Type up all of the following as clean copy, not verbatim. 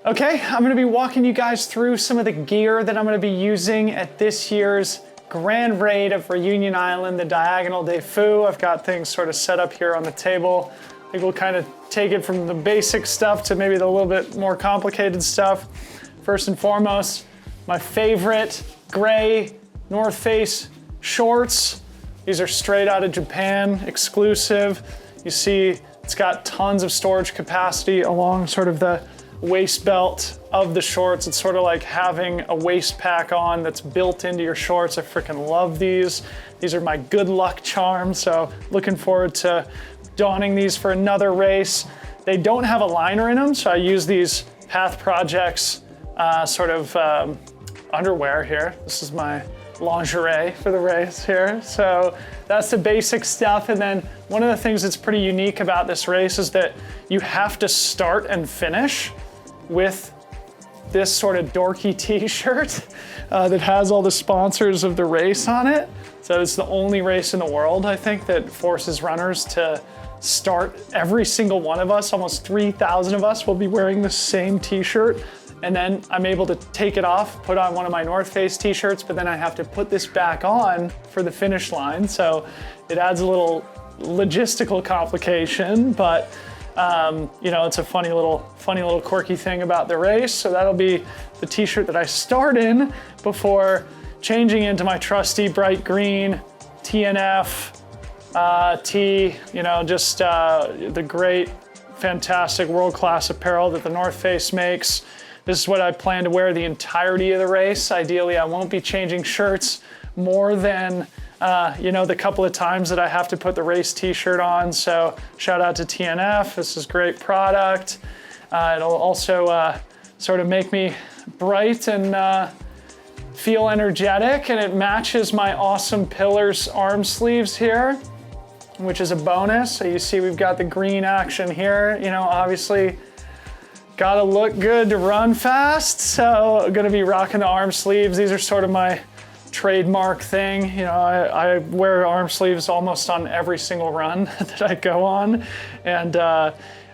Okay, I'm gonna be walking you guys through some of the gear that I'm gonna be using at this year's Grand Raid of Reunion Island, the Diagonale des Fous. I've got things sort of set up here on the table. I think we'll kind of take it from the basic stuff to maybe the little bit more complicated stuff. First and foremost, my favorite gray North Face shorts. These are straight out of Japan, exclusive. You see, it's got tons of storage capacity along sort of the waist belt of the shorts. It's sort of like having a waist pack on that's built into your shorts. I freaking love these. These are my good luck charm, so looking forward to donning these for another race. They don't have a liner in them, so I use these Path Projects underwear here. This is my lingerie for the race here. So that's the basic stuff. And then one of the things that's pretty unique about this race is that you have to start and finish with this sort of dorky t-shirt that has all the sponsors of the race on it. So it's the only race in the world, I think, that forces runners to start. Every single one of us, almost 3,000 of us, will be wearing the same t-shirt. And then I'm able to take it off, put on one of my North Face t-shirts, but then I have to put this back on for the finish line. So it adds a little logistical complication, but it's a funny little quirky thing about the race. So that'll be the t-shirt that I start in before changing into my trusty bright green TNF tee, the great, fantastic, world-class apparel that the North Face makes. This is what I plan to wear the entirety of the race. Ideally, I won't be changing shirts more than the couple of times that I have to put the race t-shirt on. So shout out to TNF, this is great product. It'll also sort of make me bright and feel energetic, and it matches my awesome Pillars arm sleeves here, which is a bonus. So you see we've got the green action here, obviously gotta look good to run fast. So I'm gonna be rocking the arm sleeves. These are sort of my trademark thing. I wear arm sleeves almost on every single run that I go on. And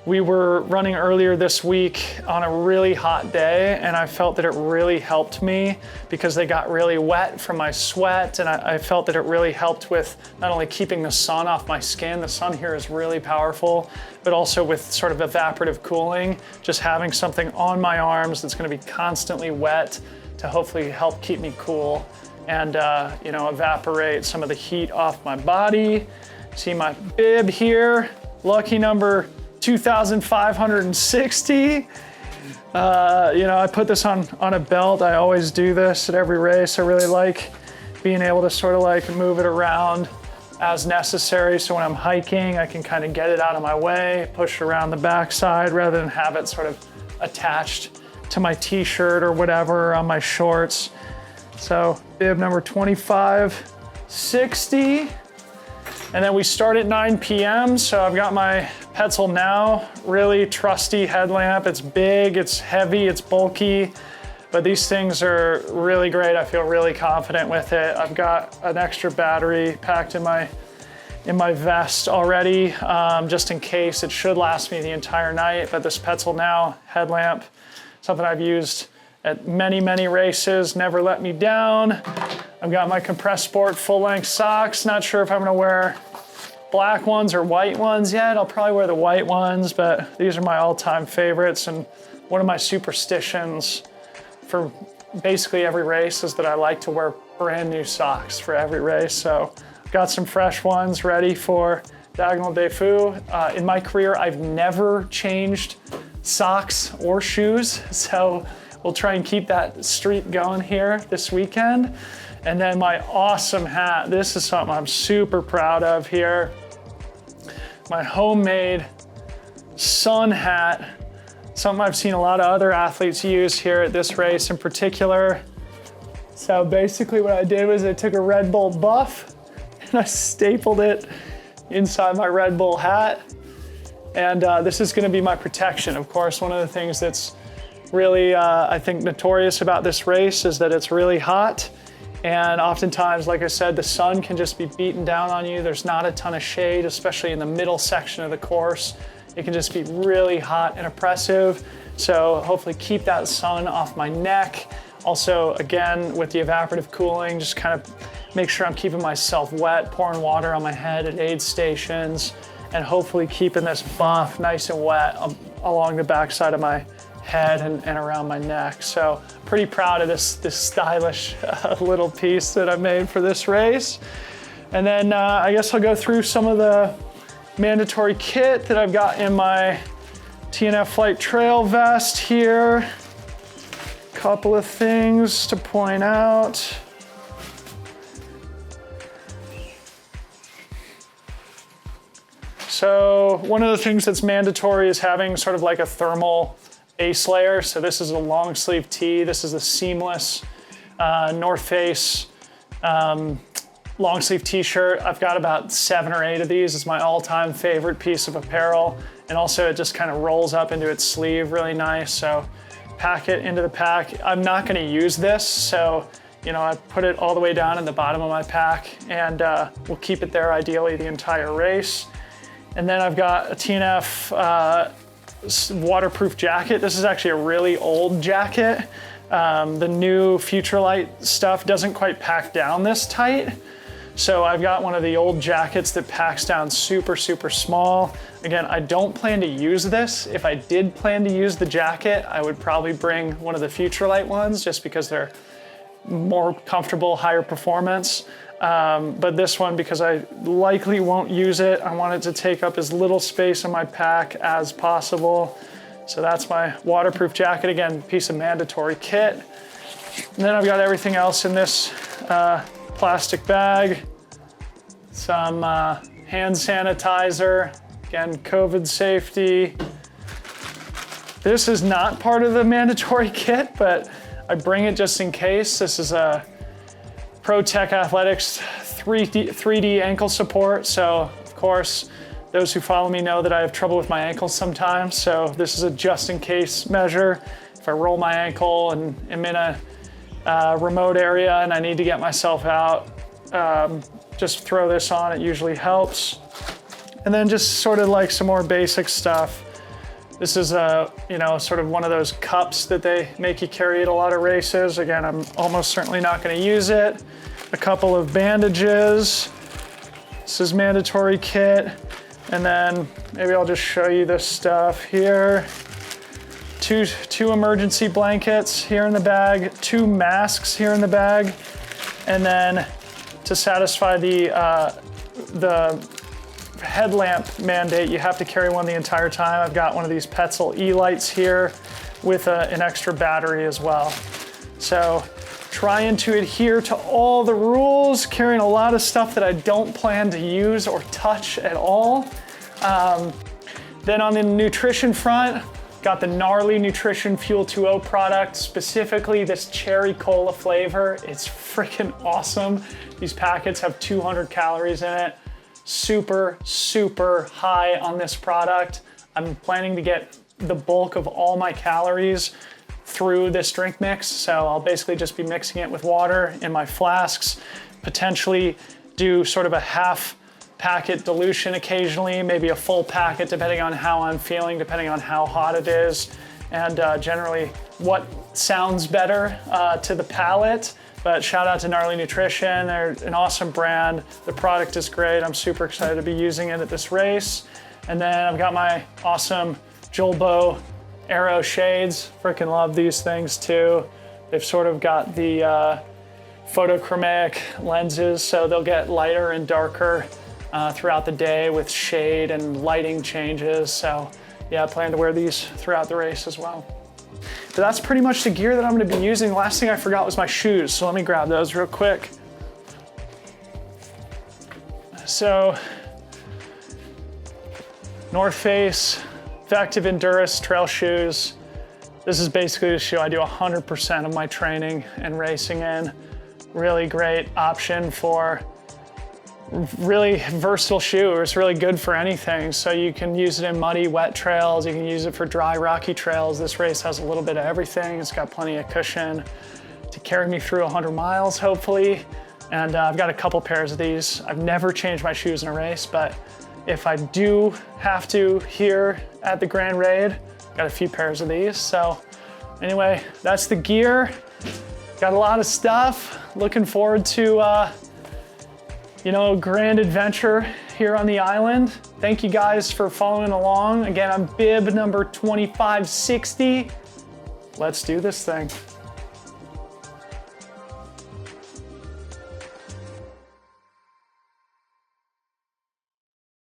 we were running earlier this week on a really hot day, and I felt that it really helped me because they got really wet from my sweat, and I felt that it really helped with not only keeping the sun off my skin, the sun here is really powerful, but also with sort of evaporative cooling, just having something on my arms that's gonna be constantly wet to hopefully help keep me cool and evaporate some of the heat off my body. See my bib here, lucky number 2,560. I put this on a belt. I always do this at every race. I really like being able to sort of like move it around as necessary. So when I'm hiking, I can kind of get it out of my way, push it around the backside rather than have it sort of attached to my t-shirt or whatever on my shorts. So bib number 2560. And then we start at 9 p.m. So I've got my Petzl Now, really trusty headlamp. It's big, it's heavy, it's bulky, but these things are really great. I feel really confident with it. I've got an extra battery packed in my vest already, just in case. It should last me the entire night, but this Petzl Now headlamp, something I've used at many, many races, never let me down. I've got my Compressed Sport full-length socks. Not sure if I'm gonna wear black ones or white ones yet. I'll probably wear the white ones, but these are my all-time favorites, and one of my superstitions for basically every race is that I like to wear brand new socks for every race. So I've got some fresh ones ready for Diagonale des Fous. In my career, I've never changed socks or shoes, so we'll try and keep that streak going here this weekend. And then my awesome hat. This is something I'm super proud of here. My homemade sun hat. Something I've seen a lot of other athletes use here at this race in particular. So basically what I did was I took a Red Bull buff and I stapled it inside my Red Bull hat. And this is gonna be my protection. Of course, one of the things that's really, I think, notorious about this race is that it's really hot. And oftentimes, like I said, the sun can just be beaten down on you. There's not a ton of shade, especially in the middle section of the course. it can just be really hot and oppressive. So hopefully keep that sun off my neck. Also, again, with the evaporative cooling, just kind of make sure I'm keeping myself wet, pouring water on my head at aid stations, and hopefully keeping this buff nice and wet along the backside of my head and around my neck. So pretty proud of this stylish little piece that I made for this race. And then I guess I'll go through some of the mandatory kit that I've got in my TNF Flight Trail vest here. Couple of things to point out. So one of the things that's mandatory is having sort of like a thermal base layer. So this is a long sleeve tee. This is a seamless North Face long sleeve t-shirt. I've got about 7 or 8 of these. It's my all-time favorite piece of apparel. And also it just kind of rolls up into its sleeve really nice. So pack it into the pack. I'm not going to use this, so I put it all the way down in the bottom of my pack, and we'll keep it there ideally the entire race. And then I've got a TNF waterproof jacket. This is actually a really old jacket. The new Futurelight stuff doesn't quite pack down this tight. So I've got one of the old jackets that packs down super, super small. Again, I don't plan to use this. If I did plan to use the jacket, I would probably bring one of the Futurelight ones just because they're more comfortable, higher performance. But this one, because I likely won't use it, I want it to take up as little space in my pack as possible. So that's my waterproof jacket. Again, piece of mandatory kit. And then I've got everything else in this plastic bag. Some hand sanitizer, again, COVID safety. This is not part of the mandatory kit, but I bring it just in case. This is a Pro Tech Athletics 3D ankle support. So of course, those who follow me know that I have trouble with my ankles sometimes. So this is a just in case measure. If I roll my ankle and am in a remote area and I need to get myself out, just throw this on, it usually helps. And then just sort of like some more basic stuff. This is sort of one of those cups that they make you carry at a lot of races. Again, I'm almost certainly not going to use it. A couple of bandages. This is mandatory kit. And then maybe I'll just show you this stuff here. Two emergency blankets here in the bag, 2 masks here in the bag, and then to satisfy the headlamp mandate, you have to carry one the entire time. I've got one of these Petzl E-lights here with an extra battery as well. So trying to adhere to all the rules, carrying a lot of stuff that I don't plan to use or touch at all. Then on the nutrition front, got the Gnarly Nutrition Fuel 2.0 product, specifically this cherry cola flavor. It's freaking awesome. These packets have 200 calories in it. Super, super high on this product. I'm planning to get the bulk of all my calories through this drink mix. So I'll basically just be mixing it with water in my flasks, potentially do sort of a half packet dilution occasionally, maybe a full packet depending on how I'm feeling, depending on how hot it is, and generally what sounds better to the palate. But shout out to Gnarly Nutrition. They're an awesome brand. The product is great. I'm super excited to be using it at this race. And then I've got my awesome Julbo Aero shades. Freaking love these things too. They've sort of got the photochromic lenses, so they'll get lighter and darker throughout the day with shade and lighting changes. So yeah, I plan to wear these throughout the race as well. But that's pretty much the gear that I'm going to be using. The last thing I forgot was my shoes, so let me grab those real quick. So North Face Vective Endurance trail shoes. This is basically the shoe I do 100% of my training and racing in. Really great option for really versatile shoe. It's really good for anything. So you can use it in muddy, wet trails. You can use it for dry, rocky trails. This race has a little bit of everything. It's got plenty of cushion to carry me through 100 miles, hopefully. And I've got a couple pairs of these. I've never changed my shoes in a race, but if I do have to here at the Grand Raid. Got a few pairs of these. So anyway, that's the gear. Got a lot of stuff. Looking forward to, grand adventure here on the island. Thank you guys for following along. Again, I'm bib number 2560. Let's do this thing.